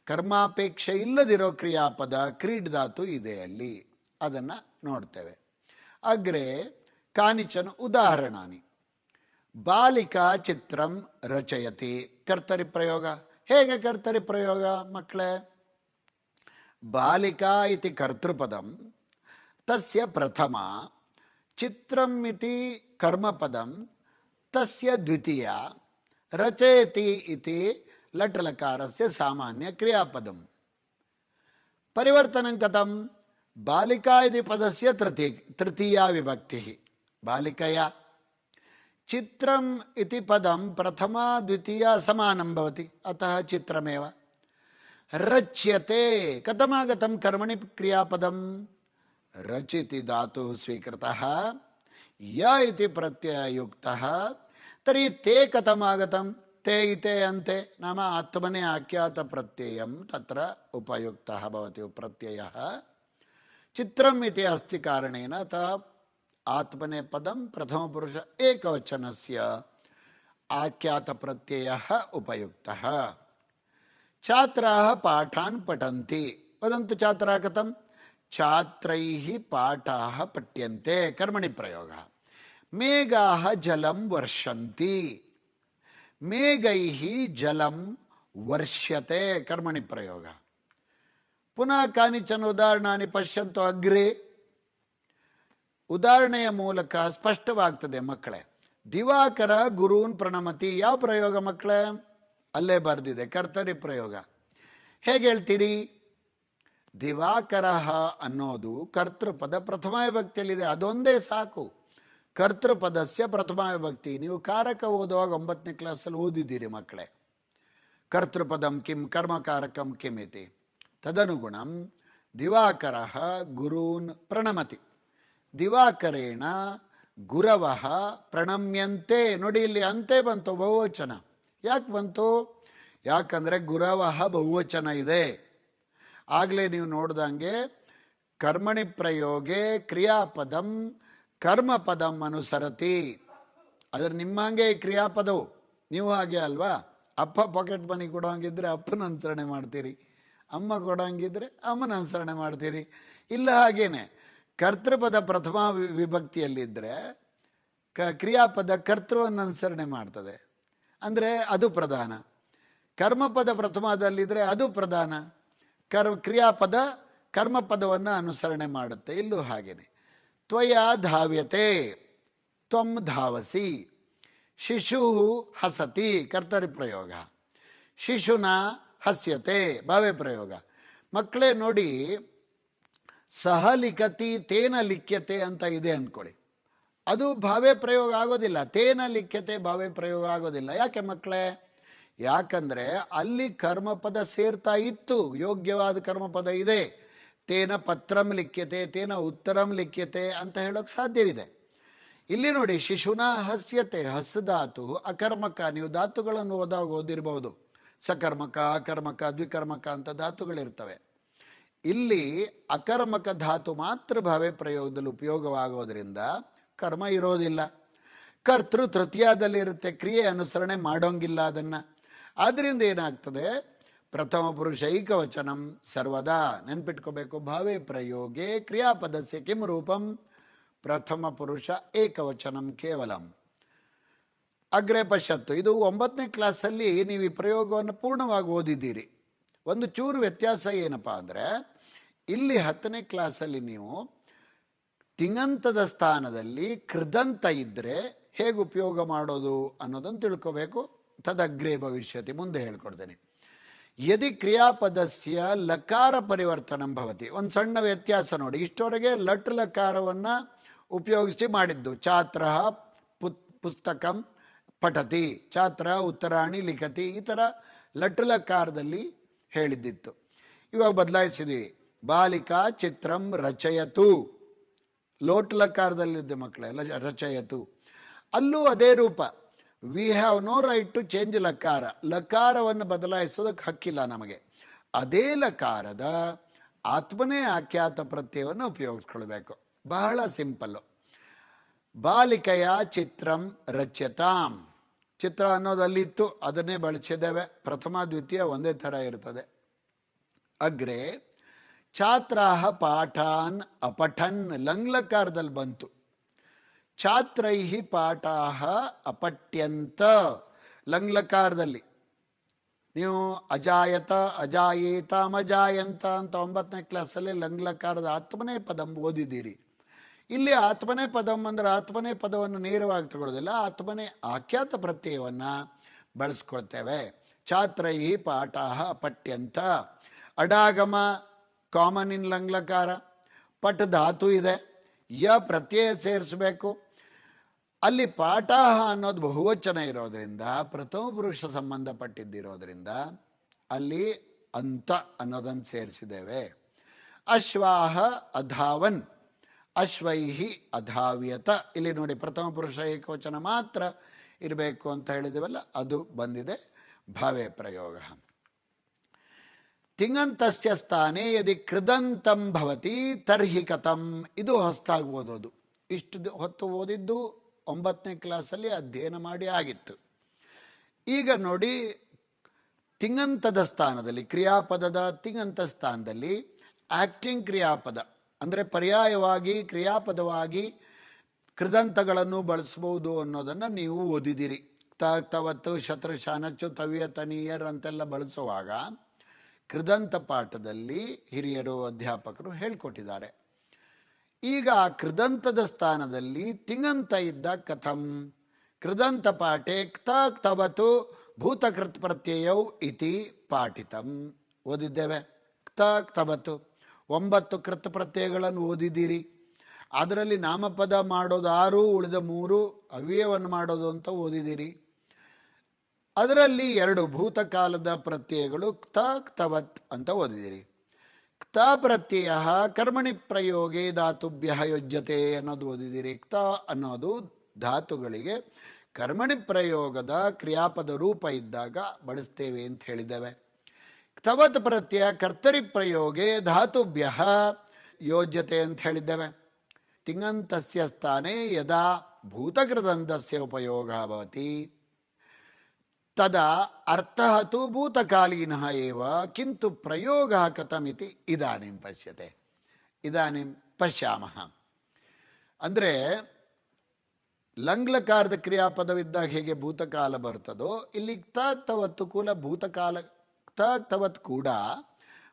A: ಕರ್ಮಾಪೇಕ್ಷೆ ಇಲ್ಲದಿರೋ ಕ್ರಿಯಾಪದ ಕ್ರೀಡ್ ಧಾತು ಇದೆ ಅಲ್ಲಿ, ಅದನ್ನು ನೋಡ್ತೇವೆ. ಅಗ್ರೆ ಕಾನಿಚನ ಉದಾಹರಣಾನಿ. ಬಾಲಿಕಾ ಚಿತ್ರಂ ರಚಯತಿ. ಕರ್ತರಿ ಪ್ರಯೋಗ. ಹೇಗೆ ಕರ್ತರಿ ಪ್ರಯೋಗ ಮಕ್ಕಳೇ? ಬಾಲಿಕಾ ಇತಿ ಕರ್ತೃಪದಂ, ತಸ್ಯ ಪ್ರಥಮ, ಚಿತ್ರಂ ಇತಿ ಕರ್ಮಪದಂ, ತಸ್ಯ ದ್ವಿತೀಯ, ರಚಯತಿ ಇತಿ ಲಟ್ ಲಕಾರಸ್ಯ ಸಾಮಾನ್ಯ ಕ್ರಿಯಾಪದಂ. ಪರಿವರ್ತನಂ ಕಥಂ? ಬಾಲಿಕಾ ಇತಿ ಪದಸ್ಯ ತೃತೀಯಾ ವಿಭಕ್ತಿ ಬಾಲಿಕಯ, ಚಿತ್ರಂ ಇತಿ ಪದಂ ಪ್ರಥಮ ದ್ವಿತೀಯ ಸಮಾನಂ ಭವತಿ, ಅತಃ ಚಿತ್ರಮೇವ. ರಚ್ಯತೆ ಕಥಮಾಗತಂ ಕರ್ಮಣಿ ಕ್ರಿಯಾಪದಂ? ರಚಿತಿ ಧಾತು ಸ್ವೀಕೃತಃ, ಯ ಇತಿ ಪ್ರತ್ಯಯಯುಕ್ತಃ. ತರ್हि ತೇ ಕಥಮಾಗತಂ? ತೇ ಇತೆ ಅಂತೆ ನಾಮ ಆತ್ಮನೆ ಆಖ್ಯಾತ ಪ್ರತ್ಯಯಂ ತತ್ರ ಉಪಯುಕ್ತಃ ಭವತಿ ಪ್ರತ್ಯಯಃ. ಚಿತ್ರಂ ಇತಿ ಅಸ್ತಿ ಕಾರಣೇನ ಅತಃ ಆತ್ಮನೆ ಪದಂ ಪ್ರಥಮ ಪುರುಷ ಏಕವಚನಸ್ಯ ಆಖ್ಯಾತ ಪ್ರತ್ಯಯಃ ಉಪಯುಕ್ತಃ. ಛಾತ್ರಾಃ ಪಾಠಾನ್ ಪಠಂತಿ. ವದಂತು ಛಾತ್ರಾಃ ಕಥಂ? ಛಾತ್ರೈಃ ಪಾಠಾಃ ಪಠ್ಯಂತೆ. ಕರ್ಮಣಿ ಪ್ರಯೋಗ. ಮೇಘಾಃ ಜಲಂ ವರ್ಷಂತಿ. ಮೇಘೈಃ ಜಲಂ ವರ್ಷತೆ. ಕರ್ಮಣಿ ಪ್ರಯೋಗ. ಪುನಃ ಕಾನಿಚನ ಉದಾಹರಣಾನಿ ಪಶ್ಯಂತು ಅಗ್ರೆ. ಉದಾಹರಣೆಯ ಮೂಲಕ ಸ್ಪಷ್ಟವಾಗ್ತದೆ ಮಕ್ಕಳೇ. ದಿವಾಕರ ಗುರೂನ್ ಪ್ರಣಮತಿ. ಯಾವ ಪ್ರಯೋಗ ಮಕ್ಕಳೇ? ಅಲ್ಲೇ ಬರೆದಿದೆ, ಕರ್ತರಿ ಪ್ರಯೋಗ. ಹೇಗೆ ಹೇಳ್ತೀರಿ? ದಿವಾಕರ ಅನ್ನೋದು ಕರ್ತೃಪದ ಪ್ರಥಮ ವಿಭಕ್ತಿಯಲ್ಲಿದೆ, ಅದೊಂದೇ ಸಾಕು. ಕರ್ತೃಪದಸ್ಯ ಪ್ರಥಮ ವಿಭಕ್ತಿ. ನೀವು ಕಾರಕ ಓದುವಾಗ 9ನೇ ಕ್ಲಾಸಲ್ಲಿ ಓದಿದ್ದೀರಿ ಮಕ್ಕಳೇ. ಕರ್ತೃಪದಂ ಕಿಂ ಕರ್ಮಕಾರಕಂ ಕಿಂ ಇತಿ. ತದನುಗುಣಂ ದಿವಾಕರ ಗುರೂನ್ ಪ್ರಣಮತಿ. ದಿವಾಕರೇಣ ಗುರವಃ ಪ್ರಣಮ್ಯಂತೆ. ನೋಡಿ ಇಲ್ಲಿ ಅಂತೆ ಬಂತು, ಬಹುವಚನ. ಯಾಕೆ ಬಂತು? ಯಾಕಂದರೆ ಗುರವಃ ಬಹುವಚನ ಇದೆ. ಆಗಲೇ ನೀವು ನೋಡ್ದಂಗೆ ಕರ್ಮಣಿ ಪ್ರಯೋಗೆ ಕ್ರಿಯಾಪದಂ ಕರ್ಮಪದಂ ಅನುಸರತಿ. ಅದ್ರ ನಿಮ್ಮಂಗೆ ಕ್ರಿಯಾಪದವು. ನೀವು ಹಾಗೆ ಅಲ್ವಾ? ಅಪ್ಪ ಪಾಕೆಟ್ ಮನಿ ಕೊಡೋಂಗಿದ್ರೆ ಅಪ್ಪನ ಅನುಸರಣೆ ಮಾಡ್ತೀರಿ, ಅಮ್ಮ ಕೊಡೋಂಗಿದ್ರೆ ಅಮ್ಮನ ಅನುಸರಣೆ ಮಾಡ್ತೀರಿ. ಇಲ್ಲ ಹಾಗೇನೆ ಕರ್ತೃಪದ ಪ್ರಥಮ ವಿಭಕ್ತಿಯಲ್ಲಿದ್ದರೆ ಕ್ರಿಯಾಪದ ಕರ್ತೃವನ್ನು ಅನುಸರಣೆ ಮಾಡ್ತದೆ, ಅಂದರೆ ಅದು ಪ್ರಧಾನ. ಕರ್ಮಪದ ಪ್ರಥಮದಲ್ಲಿದ್ದರೆ ಅದು ಪ್ರಧಾನ. ಕ್ರಿಯಾಪದ ಕರ್ಮಪದವನ್ನು ಅನುಸರಣೆ ಮಾಡುತ್ತೆ. ಇಲ್ಲೂ ಹಾಗೇನೆ. ತ್ವಯ ಧಾವ್ಯತೆ, ತ್ವಂ ಧಾವಸಿ. ಶಿಶು ಹಸತಿ. ಕರ್ತರಿ ಪ್ರಯೋಗ. ಶಿಶುನ ಹಸ್ಯತೆ. ಭಾವೆ ಪ್ರಯೋಗ. ಮಕ್ಕಳೇ ನೋಡಿ, ಸಹ ಲಿಖತಿ ತೇನ ಲಿಖ್ಯತೆ ಅಂತ ಇದೆ ಅಂದ್ಕೊಳ್ಳಿ. ಅದು ಭಾವೆ ಪ್ರಯೋಗ ಆಗೋದಿಲ್ಲ. ತೇನ ಲಿಖ್ಯತೆ ಭಾವೆ ಪ್ರಯೋಗ ಆಗೋದಿಲ್ಲ. ಯಾಕೆ ಮಕ್ಕಳೇ? ಯಾಕಂದರೆ ಅಲ್ಲಿ ಕರ್ಮಪದ ಸೇರ್ತಾ ಇತ್ತು, ಯೋಗ್ಯವಾದ ಕರ್ಮಪದ ಇದೆ. ತೇನ ಪತ್ರಂ ಲಿಖ್ಯತೆ, ತೇನ ಉತ್ತರಂ ಲಿಖ್ಯತೆ ಅಂತ ಹೇಳೋಕ್ಕೆ ಸಾಧ್ಯವಿದೆ. ಇಲ್ಲಿ ನೋಡಿ, ಶಿಶುನ ಹಸ್ಯತೆ, ಹಸ್ಧಾತು ಅಕರ್ಮಕ. ನೀವು ಧಾತುಗಳನ್ನು ಓದಿರ್ಬೋದು. ಸಕರ್ಮಕ, ಅಕರ್ಮಕ, ದ್ವಿಕರ್ಮಕ ಅಂತ ಧಾತುಗಳಿರ್ತವೆ. ಇಲ್ಲಿ ಅಕರ್ಮಕ ಧಾತು ಮಾತ್ರ ಭಾವೆ ಪ್ರಯೋಗದಲ್ಲಿ ಉಪಯೋಗವಾಗೋದ್ರಿಂದ ಕರ್ಮ ಇರೋದಿಲ್ಲ. ಕರ್ತೃ ತೃತೀಯದಲ್ಲಿರುತ್ತೆ, ಕ್ರಿಯೆ ಅನುಸರಣೆ ಮಾಡೋಂಗಿಲ್ಲ ಅದನ್ನು. ಆದ್ದರಿಂದ ಏನಾಗ್ತದೆ? ಪ್ರಥಮ ಪುರುಷ ಐಕವಚನಂ ಸರ್ವದಾ. ನೆನ್ಪಿಟ್ಕೋಬೇಕು. ಭಾವೆ ಪ್ರಯೋಗೆ ಕ್ರಿಯಾಪದಸ್ಯ ಕಿಂ ರೂಪಂ? ಪ್ರಥಮ ಪುರುಷ ಏಕವಚನಂ ಕೇವಲಂ. ಅಗ್ರೆ ಪಶ್ಯತ್ತು. ಇದು 9ನೇ ಕ್ಲಾಸಲ್ಲಿ ನೀವು ಈ ಪ್ರಯೋಗವನ್ನು ಪೂರ್ಣವಾಗಿ ಓದಿದ್ದೀರಿ. ಒಂದು ಚೂರು ವ್ಯತ್ಯಾಸ ಏನಪ್ಪ ಅಂದರೆ, ಇಲ್ಲಿ 10ನೇ ಕ್ಲಾಸಲ್ಲಿ ನೀವು ತಿಂಗಂತದ ಸ್ಥಾನದಲ್ಲಿ ಕೃದಂತ ಇದ್ದರೆ ಹೇಗೆ ಉಪಯೋಗ ಮಾಡೋದು ಅನ್ನೋದನ್ನು ತಿಳ್ಕೋಬೇಕು. ತದಗ್ರೇ ಭವಿಷ್ಯತಿ, ಮುಂದೆ ಹೇಳ್ಕೊಡ್ತೇನೆ. ಯದಿ ಕ್ರಿಯಾಪದಸ್ಯ ಲಕಾರ ಪರಿವರ್ತನಂ ಭವತಿ. ಒಂದು ಸಣ್ಣ ವ್ಯತ್ಯಾಸ ನೋಡಿ. ಇಷ್ಟವರೆಗೆ ಲಟ್ ಲಕಾರವನ್ನು ಉಪಯೋಗಿಸಿ ಮಾಡಿದ್ದು. ಛಾತ್ರ ಪುಸ್ತಕಂ ಪಠತಿ, ಛಾತ್ರ ಉತ್ತರಾಣಿ ಲಿಖತಿ, ಈ ಥರ ಲಟ್ ಲಕಾರದಲ್ಲಿ ಹೇಳಿದ್ದಿತ್ತು. ಇವಾಗ ಬದಲಾಯಿಸಿದ್ವಿ. ಬಾಲಿಕಾ ಚಿತ್ರಂ ರಚಯತು, ಲೋಟ್ ಲಕಾರದಲ್ಲಿದ್ದ ಮಕ್ಕಳೆಲ್ಲ ರಚಯತು, ಅಲ್ಲೂ ಅದೇ ರೂಪ. We have no right to change ಲಕಾರ. ಲಕಾರವನ್ನು ಬದಲಾಯಿಸೋದಕ್ಕೆ ಹಕ್ಕಿಲ್ಲ ನಮಗೆ. ಅದೇ ಲಕಾರದ ಆತ್ಮನೇ ಆಖ್ಯಾತ ಪ್ರತ್ಯಯವನ್ನು ಉಪಯೋಗಿಸ್ಕೊಳ್ಬೇಕು. ಬಹಳ ಸಿಂಪಲ್ಲು. ಬಾಲಿಕೆಯ ಚಿತ್ರಂ ರಚ್ಯತಾಂ, ಚಿತ್ರ ಅನ್ನೋದಲ್ಲಿತ್ತು, ಅದನ್ನೇ ಬಳಸಿದ್ದೇವೆ. ಪ್ರಥಮ ದ್ವಿತೀಯ ಒಂದೇ ಥರ ಇರ್ತದೆ. ಅಗ್ರೆ ಛಾತ್ರಾಹ ಪಾಠಾನ್ ಅಪಠನ್, ಲಂಗ್ಲಕಾರದಲ್ಲಿ ಬಂತು. ಛಾತ್ರೈಹಿ ಪಾಠಾಹ ಅಪಠ್ಯಂತ, ಲಂಗ್ಲಕಾರದಲ್ಲಿ. ನೀವು ಅಜಾಯತ ಅಜಾಯೇತ ಮಜಾಯಂತ ಅಂತ 9ನೇ ಕ್ಲಾಸಲ್ಲಿ ಲಂಗ್ಲಕಾರದ ಆತ್ಮನೇ ಪದಂ ಓದಿದ್ದೀರಿ. ಇಲ್ಲಿ ಆತ್ಮನೇ ಪದಂ ಅಂದರೆ ಆತ್ಮನೇ ಪದವನ್ನು ನೇರವಾಗಿ ತಗೊಳ್ಳೋದಿಲ್ಲ, ಆತ್ಮನೇ ಆಖ್ಯಾತ ಪ್ರತ್ಯಯವನ್ನು ಬಳಸ್ಕೊಳ್ತೇವೆ. ಛಾತ್ರೈಹಿ ಪಾಠಾಹ ಅಪಠ್ಯಂತ. ಅಡಾಗಮ ಕಾಮನ್ ಇನ್ ಲಂಗ್ಲಕಾರ. ಪಟ್ ಧಾತು ಇದೆ, ಯ ಪ್ರತ್ಯಯ ಸೇರಿಸಬೇಕು. ಅಲ್ಲಿ ಪಾಠಾಹ ಅನ್ನೋದು ಬಹುವಚನ ಇರೋದರಿಂದ, ಪ್ರಥಮ ಪುರುಷ ಸಂಬಂಧಪಟ್ಟಿದ್ದಿರೋದ್ರಿಂದ ಅಲ್ಲಿ ಅಂತ ಅನ್ನೋದನ್ನು ಸೇರಿಸಿದ್ದೇವೆ. ಅಶ್ವಾಹ ಅಧಾವನ್, ಅಶ್ವೈಹಿ ಅಧಾವ್ಯತ. ಇಲ್ಲಿ ನೋಡಿ ಪ್ರಥಮ ಪುರುಷ ಏಕವಚನ ಮಾತ್ರ ಇರಬೇಕು ಅಂತ ಹೇಳಿದೆವಲ್ಲ, ಅದು ಬಂದಿದೆ ಭಾವೇ ಪ್ರಯೋಗ. ತಿಂಗಂತಸ್ಯ ಸ್ಥಾನೇ ಯದಿ ಕೃದಂತಂ ಭವತಿ ತರ್ಹಿ ಕಥಂ. ಇದು ಹೊಸದಾಗಿ ಓದೋದು. ಇಷ್ಟು ಹೊತ್ತು ಓದಿದ್ದು 9ನೇ ಕ್ಲಾಸಲ್ಲಿ ಅಧ್ಯಯನ ಮಾಡಿ ಆಗಿತ್ತು. ಈಗ ನೋಡಿ, ತಿಂಗಂತದ ಸ್ಥಾನದಲ್ಲಿ, ಕ್ರಿಯಾಪದದ ತಿಂಗಂತ ಸ್ಥಾನದಲ್ಲಿ ಆಕ್ಟಿಂಗ್ ಕ್ರಿಯಾಪದ ಅಂದರೆ ಪರ್ಯಾಯವಾಗಿ ಕ್ರಿಯಾಪದವಾಗಿ ಕೃದಂತಗಳನ್ನು ಬಳಸ್ಬೋದು ಅನ್ನೋದನ್ನು ನೀವು ಓದಿದಿರಿ. ತವತ್ತು ಶತ್ರು ಶಾನಚ್ಚು ತವಿಯ ತನೀಯರ್ ಅಂತೆಲ್ಲ ಬಳಸುವಾಗ ಕೃದಂತ ಪಾಠದಲ್ಲಿ ಹಿರಿಯರು ಅಧ್ಯಾಪಕರು ಹೇಳ್ಕೊಟ್ಟಿದ್ದಾರೆ. ಈಗ ಆ ಕೃದಂತದ ಸ್ಥಾನದಲ್ಲಿ ತಿಂಗಂತ ಇದ್ದ ಕಥಂ. ಕೃದಂತ ಪಾಠೆ ಕ್ತ ತವತು ಭೂತಕೃತ್ ಪ್ರತ್ಯಯೌ ಇತಿ ಪಾಠಿತಂ ಓದಿದ್ದೇವೆ. ಕ್ತ ತವತು 9 ಕೃತ್ ಪ್ರತ್ಯಯಗಳನ್ನು ಓದಿದ್ದೀರಿ. ಅದರಲ್ಲಿ ನಾಮಪದ ಮಾಡೋದು 6, ಉಳಿದ 3 ಅವ್ಯಯವನ್ನು ಮಾಡೋದು ಅಂತ ಓದಿದ್ದೀರಿ. ಅದರಲ್ಲಿ 2 ಭೂತಕಾಲದ ಪ್ರತ್ಯಯಗಳು ಕ್ತ ಕ್ತವತ್ ಅಂತ ಓದಿದ್ದೀರಿ. ಕ್ತ ಪ್ರತ್ಯಯ ಕರ್ಮಣಿ ಪ್ರಯೋಗೆ ಧಾತುಭ್ಯ ಯೋಜ್ಯತೆ ಅನ್ನೋದು ಓದಿದ್ದೀರಿ. ಕ್ತ ಅನ್ನೋದು ಧಾತುಗಳಿಗೆ ಕರ್ಮಣಿ ಪ್ರಯೋಗದ ಕ್ರಿಯಾಪದ ರೂಪ ಇದ್ದಾಗ ಬಳಸ್ತೇವೆ ಅಂತ ಹೇಳಿದ್ದೇವೆ. ಕ್ತವತ್ ಪ್ರತ್ಯಯ ಕರ್ತರಿ ಪ್ರಯೋಗೆ ಧಾತುಭ್ಯ ಯೋಜ್ಯತೆ ಅಂತ ಹೇಳಿದ್ದೇವೆ. ತಿಂಗಂತಸ್ಯ ಸ್ಥಾನೇ ಯದಾ ಭೂತಕೃದಂತಸ್ಯ ಉಪಯೋಗ ಭವತಿ ತದಾ ಅರ್ಥಃ ತು ಭೂತಕಾಲೀನಃ ಏವ ಕಿಂತು ಪ್ರಯೋಗಃ ಕಥಮಿತಿ ಇದಾನಿಂ ಪಶ್ಯತೆ. ಇದಾನಿಂ ಪಶ್ಯಾಮಃ. ಅಂದರೆ ಲಂಗ್ಲಕಾರದ ಕ್ರಿಯಾಪದವಿದ್ದಾಗ ಹೇಗೆ ಭೂತಕಾಲ ಬರ್ತದೋ, ಇಲ್ಲಿ ಕ್ತವತ್ತು ಕೂಡ ಭೂತಕಾಲ. ಕ್ತವತ್ ಕೂಡ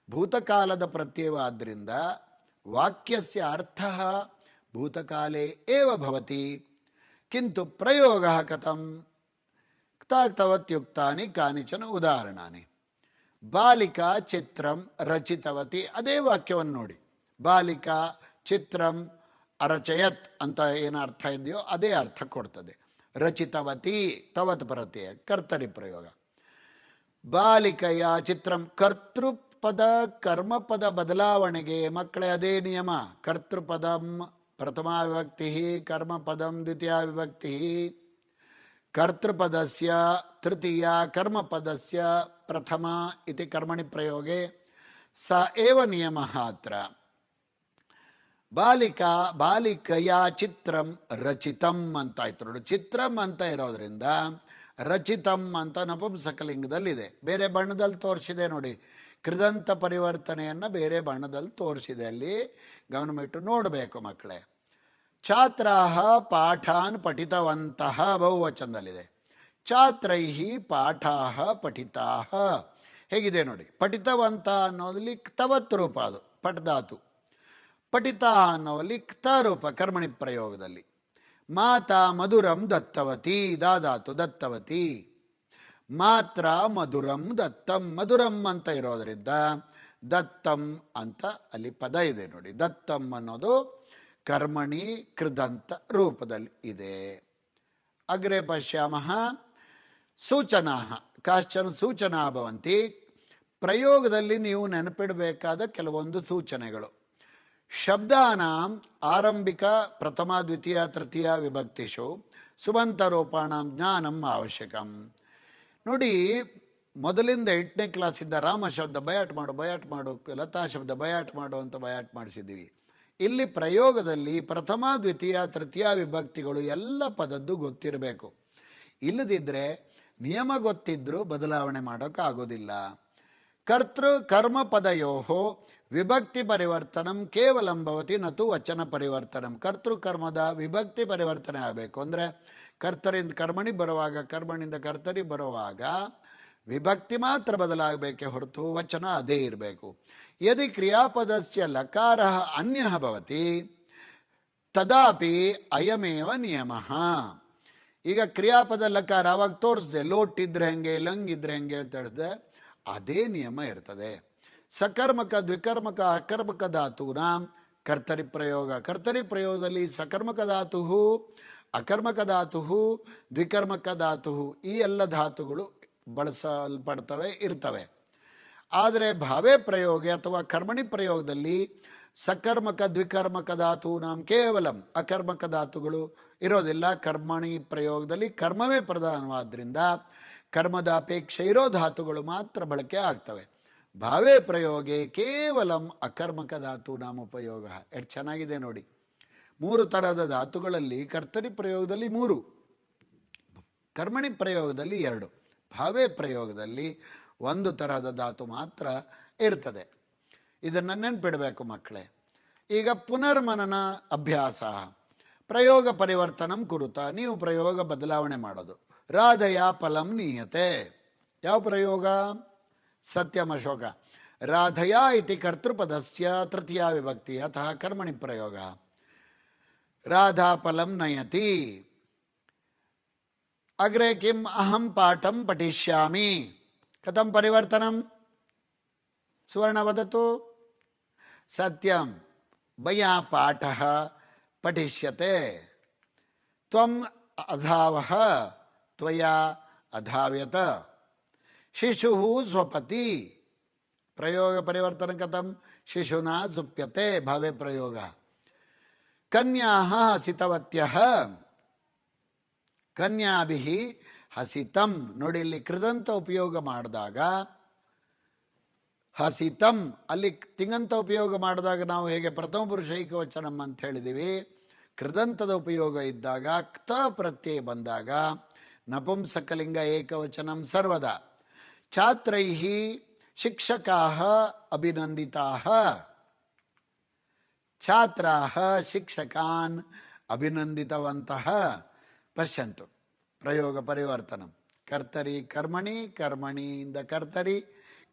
A: ಭೂತಕಾಲದ ಪ್ರತ್ಯಯವಾದ್ದರಿಂದ ವಾಕ್ಯಸ್ಯ ಅರ್ಥಃ ಭೂತಕಾಲೇ ಏವ ಭವತಿ ಕಿಂತು ಪ್ರಯೋಗಃ ಕಥಂ. ಕ್ತವತ್ಯುಕ್ತಾನಿ ಕಾನಿಚನ ಉದಾಹರಣಾನಿ. ಬಾಲಿಕಾ ಚಿತ್ರಂ ರಚಿತವತಿ, ಅದೇ ವಾಕ್ಯವನ್ನು ನೋಡಿ. ಬಾಲಿಕಾ ಚಿತ್ರಂ ಅರಚಯತ್ ಅಂತ ಏನು ಅರ್ಥ ಇದೆಯೋ ಅದೇ ಅರ್ಥ ಕೊಡ್ತದೆ. ರಚಿತವತಿ ತವತ್ ಪ್ರತ್ಯಯ ಕರ್ತರಿ ಪ್ರಯೋಗ. ಬಾಲಿಕೆಯ ಚಿತ್ರಂ ಕರ್ತೃಪದ ಕರ್ಮಪದ ಬದಲಾವಣೆಗೆ ಮಕ್ಕಳೇ ಅದೇ ನಿಯಮ. ಕರ್ತೃಪದಂ ಪ್ರಥಮ ವಿಭಕ್ತಿ, ಕರ್ಮಪದಂ ದ್ವಿತೀಯ ವಿಭಕ್ತಿ. ಕರ್ತೃಪದಸ್ಯ ತೃತೀಯ, ಕರ್ಮಪದಸ್ಯ ಪ್ರಥಮ ಇತಿ ಕರ್ಮಣಿ ಪ್ರಯೋಗೆ ಸ ಏವ ನಿಯಮ. ಅತ್ರ ಬಾಲಿಕೆಯ ಚಿತ್ರಂ ರಚಿತಂ ಅಂತ ಆಯ್ತು ನೋಡಿ. ಚಿತ್ರಂ ಅಂತ ಇರೋದ್ರಿಂದ ರಚಿತಂ ಅಂತ ನಪುಂಸಕಲಿಂಗದಲ್ಲಿದೆ. ಬೇರೆ ಬಣ್ಣದಲ್ಲಿ ತೋರಿಸಿದೆ ನೋಡಿ. ಕೃದಂತ ಪರಿವರ್ತನೆಯನ್ನು ಬೇರೆ ಬಣ್ಣದಲ್ಲಿ ತೋರಿಸಿದೆ. ಅಲ್ಲಿ ಗಮನವಿಟ್ಟು ನೋಡಬೇಕು ಮಕ್ಕಳೇ. ಛಾತ್ರಾಹ ಪಾಠಾನ್ ಪಠಿತವಂತಹ ಬಹುವಚನದಲ್ಲಿದೆ. ಛಾತ್ರೈಹಿ ಪಾಠಾಹ ಪಠಿತಾಹ ಹೇಗಿದೆ ನೋಡಿ. ಪಠಿತವಂತ ಅನ್ನೋದಲ್ಲಿ ಕ್ತವತ್ ರೂಪ, ಅದು ಪಠಧಾತು. ಪಠಿತಾ ಅನ್ನೋಲ್ಲಿ ಕ್ತ ರೂಪ ಕರ್ಮಣಿ ಪ್ರಯೋಗದಲ್ಲಿ. ಮಾತಾ ಮಧುರಂ ದತ್ತವತಿ, ದಾದಾತು ದತ್ತವತಿ. ಮಾತ್ರ ಮಧುರಂ ದತ್ತಂ, ಮಧುರಂ ಅಂತ ಇರೋದರಿಂದ ದತ್ತಂ ಅಂತ ಅಲ್ಲಿ ಪದ ಇದೆ ನೋಡಿ. ದತ್ತಂ ಅನ್ನೋದು ಕರ್ಮಣಿ ಕೃದಂತ ರೂಪದಲ್ಲಿ ಇದೆ. ಅಗ್ರೆ ಪಶ್ಯಾಮಃ. ಸೂಚನಾ ಕಾಶ್ಚನ ಸೂಚನಾ ಭವಂತಿ. ಪ್ರಯೋಗದಲ್ಲಿ ನೀವು ನೆನಪಿಡಬೇಕಾದ ಕೆಲವೊಂದು ಸೂಚನೆಗಳು. ಶಬ್ದಾನಾಂ ಆರಂಭಿಕ ಪ್ರಥಮ ದ್ವಿತೀಯ ತೃತೀಯ ವಿಭಕ್ತಿಷು ಸುಬಂತರೂಪಾಣಾಂ ಜ್ಞಾನಂ ಅವಶ್ಯಕಂ. ನೋಡಿ, ಮೊದಲಿಂದ 8ನೇ ಕ್ಲಾಸಿಂದ ರಾಮ ಶಬ್ದ ಬಯಾಟ್ ಮಾಡು, ಲತಾ ಶಬ್ದ ಬಯಾಟ್ ಮಾಡು ಅಂತ ಬಯಾಟ್ ಮಾಡಿಸಿದ್ದೀವಿ. ಇಲ್ಲಿ ಪ್ರಯೋಗದಲ್ಲಿ ಪ್ರಥಮ ದ್ವಿತೀಯ ತೃತೀಯ ವಿಭಕ್ತಿಗಳು ಎಲ್ಲ ಪದದ್ದು ಗೊತ್ತಿರಬೇಕು. ಇಲ್ಲದಿದ್ದರೆ ನಿಯಮ ಗೊತ್ತಿದ್ರೂ ಬದಲಾವಣೆ ಮಾಡೋಕ್ಕಾಗೋದಿಲ್ಲ. ಕರ್ತೃ ಕರ್ಮ ಪದಯೋಹೋ ವಿಭಕ್ತಿ ಪರಿವರ್ತನಂ ಕೇವಲಂ ಭವತಿ ನತು ವಚನ ಪರಿವರ್ತನಂ. ಕರ್ತೃಕರ್ಮದ ವಿಭಕ್ತಿ ಪರಿವರ್ತನೆ ಆಗಬೇಕು. ಅಂದರೆ ಕರ್ತರಿಂದ ಕರ್ಮಣಿ ಬರುವಾಗ, ಕರ್ಮಣಿಂದ ಕರ್ತರಿ ಬರುವಾಗ ವಿಭಕ್ತಿ ಮಾತ್ರ ಬದಲಾಗಬೇಕೆ ಹೊರತು ವಚನ ಅದೇ ಇರಬೇಕು. ಯದಿ ಕ್ರಿಯಾಪದಸ್ಯ ಲಕಾರ ಅನ್ಯ ಭವತಿ ತದಾಪಿ ಅಯಮೇವ ನಿಯಮ. ಈಗ ಕ್ರಿಯಾಪದ ಲಕಾರ ಅವಾಗ ತೋರಿಸಿದೆ, ಲೋಟ್ ಇದ್ರೆ ಹೆಂಗೆ, ಲಂಗ್ ಇದ್ರೆ ಹೆಂಗೆ ಅಂತ ಹೇಳಿದೆ, ಅದೇ ನಿಯಮ ಇರ್ತದೆ. ಸಕರ್ಮಕ ದ್ವಿಕರ್ಮಕ ಅಕರ್ಮಕ ಧಾತುನ ಕರ್ತರಿ ಪ್ರಯೋಗ. ಕರ್ತರಿ ಪ್ರಯೋಗದಲ್ಲಿ ಸಕರ್ಮಕ ಧಾತು, ಅಕರ್ಮಕ ಧಾತು, ದ್ವಿಕರ್ಮಕ ಧಾತು ಈ ಎಲ್ಲ ಧಾತುಗಳು ಬಳಸಲ್ಪಡ್ತವೆ, ಇರ್ತವೆ. ಆದರೆ ಭಾವೇ ಪ್ರಯೋಗ ಅಥವಾ ಕರ್ಮಣಿ ಪ್ರಯೋಗದಲ್ಲಿ ಸಕರ್ಮಕ ದ್ವಿಕರ್ಮಕ ಧಾತು ಕೇವಲಂ ಅಕರ್ಮಕ ಧಾತುಗಳು ಇರೋದಿಲ್ಲ. ಕರ್ಮಣಿ ಪ್ರಯೋಗದಲ್ಲಿ ಕರ್ಮವೇ ಪ್ರಧಾನವಾದ್ರಿಂದ ಕರ್ಮದ ಅಪೇಕ್ಷೆ ಇರೋ ಧಾತುಗಳು ಮಾತ್ರ ಬಳಕೆ ಆಗ್ತವೆ. ಭಾವೇ ಪ್ರಯೋಗೆ ಕೇವಲಂ ಅಕರ್ಮಕ ಧಾತು ಉಪಯೋಗ. ಎಷ್ಟು ಚೆನ್ನಾಗಿದೆ ನೋಡಿ. 3 ಥರದ ಧಾತುಗಳಲ್ಲಿ ಕರ್ತರಿ ಪ್ರಯೋಗದಲ್ಲಿ 3, ಕರ್ಮಣಿ ಪ್ರಯೋಗದಲ್ಲಿ 2, ಭಾವೇ ಪ್ರಯೋಗದಲ್ಲಿ 1 ತರಹದ ಧಾತು ಮಾತ್ರ ಇರ್ತದೆ. ಇದನ್ನು ನೆನ್ಪಿಡಬೇಕು ಮಕ್ಕಳೇ. ಈಗ ಪುನರ್ಮನನ ಅಭ್ಯಾಸ. ಪ್ರಯೋಗ ಪರಿವರ್ತನಂ ಕುರುತ. ನೀವು ಪ್ರಯೋಗ ಬದಲಾವಣೆ ಮಾಡೋದು. ರಾಧಯ ಫಲಂ ನೀಯತೆ. ಯಾವ ಪ್ರಯೋಗ? ಸತ್ಯಂ ಅಶೋಕ. ರಾಧಯ ಇತಿ ಕರ್ತೃಪದಸ್ಯ ತೃತೀಯ ವಿಭಕ್ತಿ ಅತಃ ಕರ್ಮಣಿ ಪ್ರಯೋಗ. ರಾಧಾ ಫಲಂ ನಯತಿ. ಅಗ್ರೆ ಕಿಂ ಅಹಂ ಪಾಠಂ ಪಠಿಷ್ಯಾಮಿ. ಕಥಂ ಪರಿವರ್ತನಂ? ಸುವರ್ಣ ವದತು. ಸತ್ಯಂ. ಮಯಾ ಪಾಠಃ ಪಠಿಷ್ಯತೆ. ತ್ವಂ ಅಧಾವಃ ತ್ವಯಾ ಅಧಾವ್ಯತ. ಶಿಶುಃ ಸ್ವಪತಿ. ಪ್ರಯೋಗ ಪರಿವರ್ತನ ಕಥಂ? ಶಿಶುನಾ ಸುಪ್ಯತೆ. ಭಾವೇ ಪ್ರಯೋಗ. ಕನ್ಯಾಃ ಹಸಿತವತ್ಯಃ. ಕನ್ಯಾಭಿಃ ಹಸಿತಂ. ನೋಡಿ, ಇಲ್ಲಿ ಕೃದಂತ ಉಪಯೋಗ ಮಾಡಿದಾಗ ಹಸಿತಂ, ಅಲ್ಲಿ ತಿಂಗಂತ ಉಪಯೋಗ ಮಾಡಿದಾಗ ನಾವು ಹೇಗೆ ಪ್ರಥಮ ಪುರುಷ ಏಕವಚನಂ ಅಂತ ಹೇಳಿದ್ದೀವಿ, ಕೃದಂತದ ಉಪಯೋಗ ಇದ್ದಾಗ ಕ್ತ ಪ್ರತ್ಯಯ ಬಂದಾಗ ನಪುಂಸಕಲಿಂಗ ಏಕವಚನಂ ಸರ್ವದಾ. ಛಾತ್ರೈಃ ಶಿಕ್ಷಕಾಃ ಅಭಿನಂದಿತಾಃ. ಛಾತ್ರಾಃ ಶಿಕ್ಷಕಾನ್ ಅಭಿನಂದಿತವಂತಃ. ಪಶ್ಯಂತು. ಪ್ರಯೋಗ ಪರಿವರ್ತನಂ. ಕರ್ತರಿ ಕರ್ಮಣಿ, ಕರ್ಮಣಿಯಿಂದ ಕರ್ತರಿ,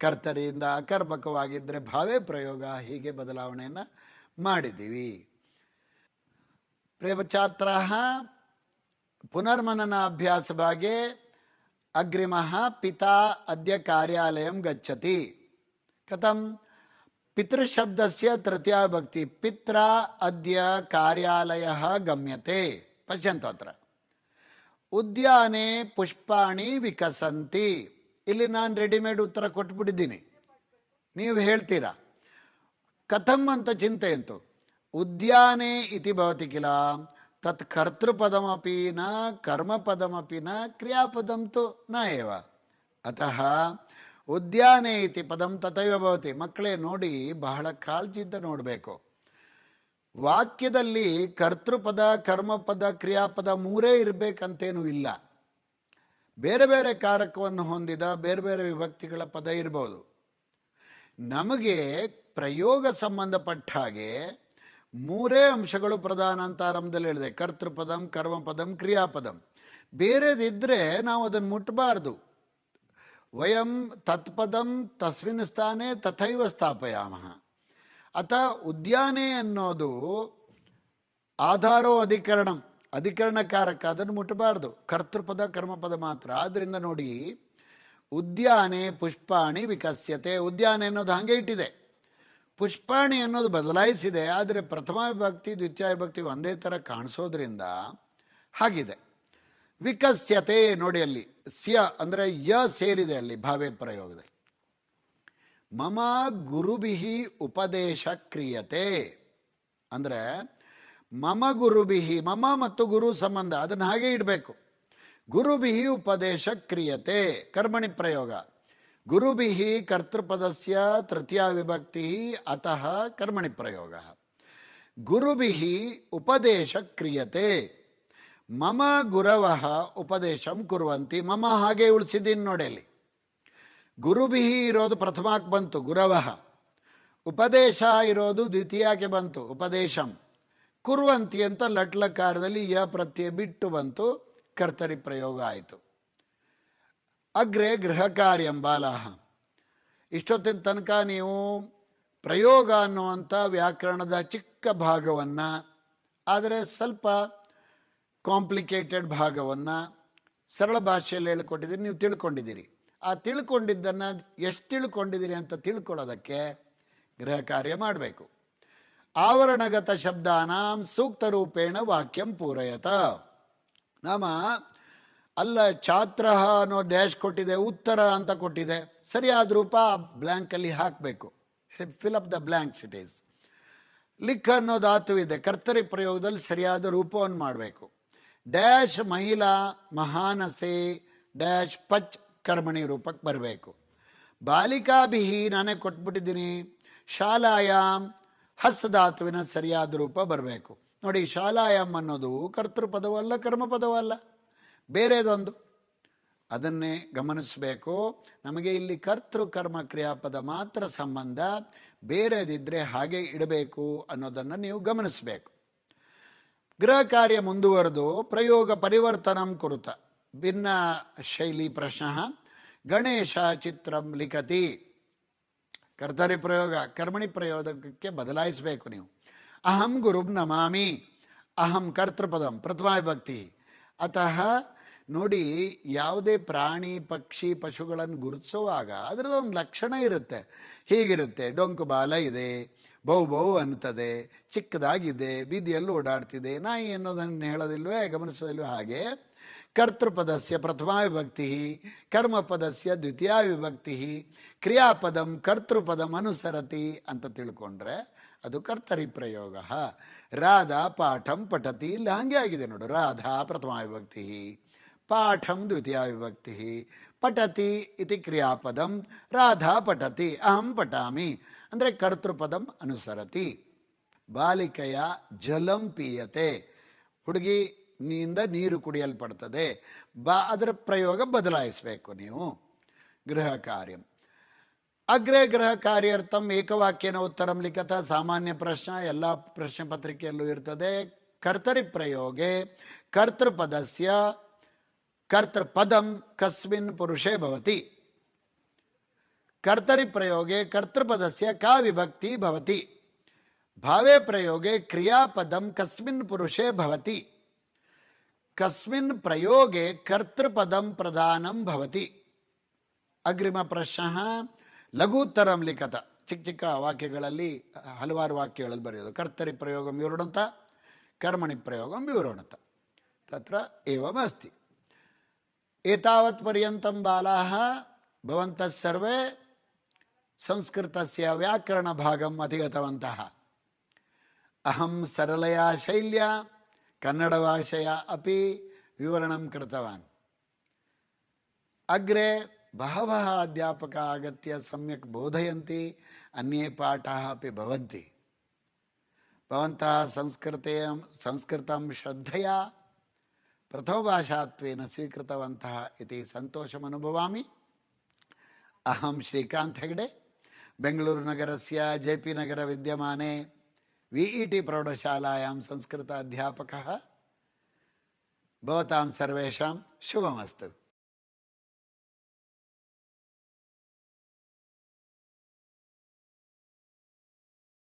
A: ಕರ್ತರಿಯಿಂದ ಅಕರ್ಮಕವಾಗಿದ್ದರೆ ಭಾವೇ ಪ್ರಯೋಗ. ಹೀಗೆ ಬದಲಾವಣೆಯನ್ನು ಮಾಡಿದ್ದೀವಿ. ಪ್ರೇಮಛಾತ್ರಾಃ ಪುನರ್ಮನನ ಅಭ್ಯಾಸ ಭಾಗೆ ಅಗ್ರಿಮಃ ಪಿತಾ ಅದ್ಯ ಕಾರ್ಯಾಲಯಂ ಗಚ್ಚತಿ. ಕಥಂ? ಪಿತೃಶಬ್ದಸ್ಯ ತೃತೀಯ ಭಕ್ತಿ. ಪಿತ್ರ ಅದ್ಯ ಕಾರ್ಯಾಲಯಃ ಗಮ್ಯತೆ. ಪಶ್ಯಂತು ಅತ್ರ. ಉದ್ಯಾನೆ ಪುಷ್ಪಾಣಿ ವಿಕಸಂತಿ. ಇಲ್ಲಿ ನಾನು ರೆಡಿಮೇಡ್ ಉತ್ತರ ಕೊಟ್ಬಿಟ್ಟಿದ್ದೀನಿ, ನೀವು ಹೇಳ್ತೀರಾ. ಕಥಂ ಅಂತ ಚಿಂತೆ ಅಂತು. ಉದ್ಯಾನೆ ಇತಿ ಭವತಿ ಕಿಲ ತತ್ ಕರ್ತೃಪದಮಪಿ ನ ಕರ್ಮಪದಮಪಿ ನ ಕ್ರಿಯಾಪದಂ ತು ನ ಏವ. ಅತಃ ಉದ್ಯಾನೆ ಇತಿ ಪದಂ ತಥೈವ ಭವತಿ. ಮಕ್ಕಳೇ ನೋಡಿ, ಬಹಳ ಕಾಳಜಿಯಿಂದ ನೋಡಬೇಕು. ವಾಕ್ಯದಲ್ಲಿ ಕರ್ತೃಪದ, ಕರ್ಮಪದ, ಕ್ರಿಯಾಪದ 3 ಇರಬೇಕಂತೇನೂ ಇಲ್ಲ. ಬೇರೆ ಬೇರೆ ಕಾರಕವನ್ನು ಹೊಂದಿದ ಬೇರೆ ಬೇರೆ ವಿಭಕ್ತಿಗಳ ಪದ ಇರ್ಬೋದು. ನಮಗೆ ಪ್ರಯೋಗ ಸಂಬಂಧಪಟ್ಟ ಹಾಗೆ 3 ಅಂಶಗಳು ಪ್ರಧಾನ ಅಂತ ಆರಂಭದಲ್ಲಿ ಹೇಳಿದೆ. ಕರ್ತೃಪದಂ, ಕರ್ಮಪದಂ, ಕ್ರಿಯಾಪದಂ. ಬೇರೆದಿದ್ದರೆ ನಾವು ಅದನ್ನು ಮುಟ್ಟಬಾರ್ದು. ವಯಂ ತತ್ಪದಂ ತಸ್ಮಿನ್ ಸ್ಥಾನೆ ತಥೈವ ಸ್ಥಾಪಯಾಮಃ. ಅಥ ಉದ್ಯಾನೆ ಅನ್ನೋದು ಆಧಾರೋ ಅಧಿಕರಣಂ, ಅಧಿಕರಣಕಾರಕ, ಅದನ್ನು ಮುಟ್ಟಬಾರ್ದು. ಕರ್ತೃಪದ, ಕರ್ಮಪದ ಮಾತ್ರ. ಆದ್ದರಿಂದ ನೋಡಿ, ಉದ್ಯಾನೆ ಪುಷ್ಪಾಣಿ ವಿಕಸ್ಯತೆ. ಉದ್ಯಾನೆ ಅನ್ನೋದು ಹಾಗೆ ಇಟ್ಟಿದೆ, ಪುಷ್ಪಾಣಿ ಅನ್ನೋದು ಬದಲಾಯಿಸಿದೆ. ಆದರೆ ಪ್ರಥಮ ವಿಭಕ್ತಿ ದ್ವಿತೀಯ ವಿಭಕ್ತಿ ಒಂದೇ ಥರ ಕಾಣಿಸೋದ್ರಿಂದ ಹಾಗಿದೆ. ವಿಕಸ್ಯತೆ ನೋಡಿ, ಅಲ್ಲಿ ಸ್ಯ ಅಂದರೆ ಯ ಸೇರಿದೆ ಅಲ್ಲಿ ಭಾವೇ ಪ್ರಯೋಗದಲ್ಲಿ. ಮಮ ಗುರುಭಿಃ ಉಪದೇಶ ಕ್ರಿಯತೆ ಅಂದರೆ ಮಮ ಗುರುಭಿಃ, ಮಮ ಮತ್ತು ಗುರು ಸಂಬಂಧ ಅದನ್ನು ಹಾಗೆ ಇಡಬೇಕು. ಗುರುಭಿಃ ಉಪದೇಶ ಕ್ರಿಯತೆ ಕರ್ಮಣಿ ಪ್ರಯೋಗ. ಗುರುಭಿಃ ಕರ್ತೃಪದಸ್ಯ ತೃತೀಯ ವಿಭಕ್ತಿ ಅತಃ ಕರ್ಮಣಿ ಪ್ರಯೋಗ. ಗುರುಭಿಃ ಉಪದೇಶ ಕ್ರಿಯತೆ. ಮಮ ಗುರವಃ ಉಪದೇಶಂ ಕುರ್ವಂತಿ. ಮಮ ಹಾಗೆ ಉಳಿಸಿದ್ದೀನಿ ನೋಡಿ ಅಲ್ಲಿ. ಗುರುಭಿಃ ಇರೋದು ಪ್ರಥಮಕ್ಕೆ ಬಂತು ಗುರವಃ, ಉಪದೇಶ ಇರೋದು ದ್ವಿತೀಯಕ್ಕೆ ಬಂತು ಉಪದೇಶಂ, ಕುರ್ವಂತಿ ಅಂತ ಲಟ್ಲಕಾರದಲ್ಲಿ ಯ ಪ್ರತ್ಯಯ ಬಿಟ್ಟು ಬಂತು, ಕರ್ತರಿ ಪ್ರಯೋಗ ಆಯಿತು. ಅಗ್ರೆ ಗೃಹ ಕಾರ್ಯಂ ಬಾಲಾಹ. ಇಷ್ಟೊತ್ತಿನ ತನಕ ನೀವು ಪ್ರಯೋಗ ಅನ್ನುವಂಥ ವ್ಯಾಕರಣದ ಚಿಕ್ಕ ಭಾಗವನ್ನು, ಆದರೆ ಸ್ವಲ್ಪ ಕಾಂಪ್ಲಿಕೇಟೆಡ್ ಭಾಗವನ್ನು ಸರಳ ಭಾಷೆಯಲ್ಲಿ ಹೇಳ್ಕೊಟ್ಟಿದ್ದೀರಿ, ನೀವು ತಿಳ್ಕೊಂಡಿದ್ದೀರಿ. ಆ ತಿಳ್ಕೊಂಡಿದ್ದನ್ನು ಎಷ್ಟು ತಿಳ್ಕೊಂಡಿದ್ದೀರಿ ಅಂತ ತಿಳ್ಕೊಳ್ಳೋದಕ್ಕೆ ಗೃಹ ಕಾರ್ಯ ಮಾಡಬೇಕು. ಆವರಣಗತ ಶಬ್ದಾನಾಂ ಸೂಕ್ತ ರೂಪೇಣ ವಾಕ್ಯಂ ಪೂರಯತ. ನಾಮ ಅಲ್ಲ ಛಾತ್ರ ಅನ್ನೋ ಡ್ಯಾಶ್ ಕೊಟ್ಟಿದೆ, ಉತ್ತರ ಅಂತ ಕೊಟ್ಟಿದೆ, ಸರಿಯಾದ ರೂಪ ಬ್ಲ್ಯಾಂಕಲ್ಲಿ ಹಾಕಬೇಕು. Fill up the blanks it is. ಲಿಖ ಅನ್ನೋ ಧಾತು ಇದೆ, ಕರ್ತರಿ ಪ್ರಯೋಗದಲ್ಲಿ ಸರಿಯಾದ ರೂಪವನ್ನು ಮಾಡಬೇಕು. ಡ್ಯಾಶ್ ಮಹಿಳಾ ಮಹಾನಸೆ ಡ್ಯಾಶ್ ಪಚ್ ಕರ್ಮಣಿ ರೂಪಕ್ಕೆ ಬರಬೇಕು. ಬಾಲಿಕಾಭಿಹಿ ನಾನೇ ಕೊಟ್ಬಿಟ್ಟಿದ್ದೀನಿ. ಶಾಲಾಯಾಮ್ ಹಸ್ ಧಾತುವಿನ ಸರಿಯಾದ ರೂಪ ಬರಬೇಕು. ನೋಡಿ, ಶಾಲಾಯಾಮ್ ಅನ್ನೋದು ಕರ್ತೃಪದವಲ್ಲ, ಕರ್ಮಪದವಲ್ಲ, ಬೇರೆದೊಂದು. ಅದನ್ನೇ ಗಮನಿಸಬೇಕು. ನಮಗೆ ಇಲ್ಲಿ ಕರ್ತೃ ಕರ್ಮ ಕ್ರಿಯಾಪದ ಮಾತ್ರ ಸಂಬಂಧ, ಬೇರೆದಿದ್ದರೆ ಹಾಗೆ ಇಡಬೇಕು ಅನ್ನೋದನ್ನು ನೀವು ಗಮನಿಸಬೇಕು. ಗೃಹ ಕಾರ್ಯ ಮುಂದುವರೆದು ಪ್ರಯೋಗ ಪರಿವರ್ತನಂ ಕುರುತ ಭಿನ್ನ ಶೈಲಿ ಪ್ರಶ್ನ. ಗಣೇಶ ಚಿತ್ರಂ ಲಿಖತಿ. ಕರ್ತರಿ ಪ್ರಯೋಗ ಕರ್ಮಣಿ ಪ್ರಯೋಗಕ್ಕೆ ಬದಲಾಯಿಸಬೇಕು ನೀವು. ಅಹಂ ಗುರುಂ ನಮಾಮಿ. ಅಹಂ ಕರ್ತೃಪದಂ ಪ್ರಥಮ ವಿಭಕ್ತಿ. ಅತಃ ನೋಡಿ, ಯಾವುದೇ ಪ್ರಾಣಿ ಪಕ್ಷಿ ಪಶುಗಳನ್ನು ಗುರುತಿಸುವಾಗ ಅದರದೊಂದು ಲಕ್ಷಣ ಇರುತ್ತೆ. ಹೀಗಿರುತ್ತೆ, ಡೊಂಕು ಬಾಲ ಇದೆ, ಬೌ ಬೌ ಅನ್ನುತ್ತದೆ, ಚಿಕ್ಕದಾಗಿದೆ, ಬೀದಿಯಲ್ಲಿ ಓಡಾಡ್ತಿದೆ, ನಾಯಿ ಅನ್ನೋದನ್ನು ಹೇಳೋದಿಲ್ವೇ, ಗಮನಿಸೋದಿಲ್ವೇ? ಹಾಗೆ ಕರ್ತೃಪದಸ್ಯ ಪ್ರಥಮ ವಿಭಕ್ತಿ, ಕರ್ಮಪದಸ್ಯ ದ್ವಿತೀಯ ವಿಭಕ್ತಿ, ಕ್ರಿಯಾಪದಂ ಕರ್ತೃಪದಂ ಅನುಸರತಿ ಅಂತ ತಿಳ್ಕೊಂಡ್ರೆ ಅದು ಕರ್ತರಿ ಪ್ರಯೋಗ. ರಾಧಾ ಪಾಠಂ ಪಠತಿ, ಇಲ್ಲ ಹಾಗೆ ಆಗಿದೆ ನೋಡು. ರಾಧಾ ಪ್ರಥಮ ವಿಭಕ್ತಿ, ಪಾಠಂ ದ್ವಿತೀಯ ವಿಭಕ್ತಿ, ಪಠತಿ ಇತಿ ಕ್ರಿಯಾಪದಂ, ರಾಧಾ ಪಠತಿ, ಅಹಂ ಪಠಾಮಿ ಅಂದರೆ ಕರ್ತೃಪದಂ ಅನುಸರತಿ. ಬಾಲಿಕೆಯ ಜಲಂ ಪೀಯತೆ, ಹುಡುಗಿ ನಿಂದ ನೀರು ಕುಡಿಯಲ್ಪಡ್ತದೆ. ಅದರ ಪ್ರಯೋಗ ಬದಲಾಯಿಸಬೇಕು ನೀವು. ಗೃಹ ಕಾರ್ಯಂ ಅಗ್ರೆ ಗೃಹ ಕಾರ್ಯಾರ್ಥಂ ಏಕವಾಕ್ಯನ ಉತ್ತರಂ ಲಿಖತ. ಸಾಮಾನ್ಯ ಪ್ರಶ್ನೆ ಎಲ್ಲ ಪ್ರಶ್ನೆ ಪತ್ರಿಕೆಯಲ್ಲೂ ಇರ್ತದೆ. ಕರ್ತರಿ ಪ್ರಯೋಗೆ ಕರ್ತೃಪದಸ್ಯ ಕರ್ತೃಪದಂ ಕಸ್ಮಿನ್ ಪುರುಷೇ ಭವತಿ. ಕರ್ತರಿ ಪ್ರಯೋಗೆ ಕರ್ತೃಪದಸ್ಯ ಕಾ ವಿಭಕ್ತಿ ಭವತಿ. ಭಾವೇ ಪ್ರಯೋಗೆ ಕ್ರಿಯಾಪದಂ ಕಸ್ಮಿನ್ ಪುರುಷೇ ಭವತಿ. ಕಸ್ಮಿನ್ ಪ್ರಯೋಗೆ ಕರ್ತೃಪದಂ ಪ್ರಧಾನಂ ಭವತಿ. ಅಗ್ರಿಮ ಪ್ರಶ್ನ ಲಘುತ್ತರಂ ಲಿಖತ. ಚಿಕ್ಕ ಚಿಕ್ಕ ವಾಕ್ಯಗಳಲ್ಲಿ ಹಲವಾರು ವಾಕ್ಯಗಳಲ್ಲಿ ಬರೆಯೋದು. ಕರ್ತರಿ ಪ್ರಯೋಗಂ ವಿವೃಣತ, ಕರ್ಮಣಿ ಪ್ರಯೋಗಂ ವಿವೃಣತ. ತತ್ರ ಏವಂ ಅಸ್ತಿ. ಏತಾವತ್ ಪರ್ಯಂತಂ ಬಾಲಾಃ ಭವಂತಃ ಸರ್ವೇ ಸಂಸ್ಕೃತಸ್ಯ ವ್ಯಾಕರಣ ಭಾಗಂ ಅಧಿಗತವಂತಃ. ಅಹಂ ಸರಳಯಾ ಶೈಲ್ಯಾ ಕನ್ನಡ ಭಾಷೆಯ ಅಪಿ ವಿವರಣಂ ಕೃತವಾನ್. ಅಗ್ರೆ ಬಹವಃ ಅಧ್ಯಾಪಕ ಆಗತ್ಯ ಸಮ್ಯಕ್ ಬೋಧಯಂತಿ, ಅನ್ಯೇ ಪಾಠಾಃ ಅಪಿ ಭವಂತಿ. ಭವಂತಃ ಸಂಸ್ಕೃತಂ ಶ್ರದ್ಧೆಯ ಪ್ರಥಮಭಾಷಾತ್ವೇನ ಸ್ವೀಕೃತವಂತಃ ಇತಿ ಸಂತೋಷಮನುಭವಾಮಿ. ಅಹಂ ಶ್ರೀಕಾಂತ್ ಹೆಗ್ಡೆ, ಬೆಂಗಳೂರುನಗರಸ್ಯ JP ನಗರ ವಿದ್ಯಮಾನೆ VET ಪ್ರೌಢಶಾಲಾಯಾಂ ಸಂಸ್ಕೃತ ಅಧ್ಯಾಪಕः. ಭವತಾಂ ಸರ್ವೇಷಾಂ ಶುಭಮಸ್ತು.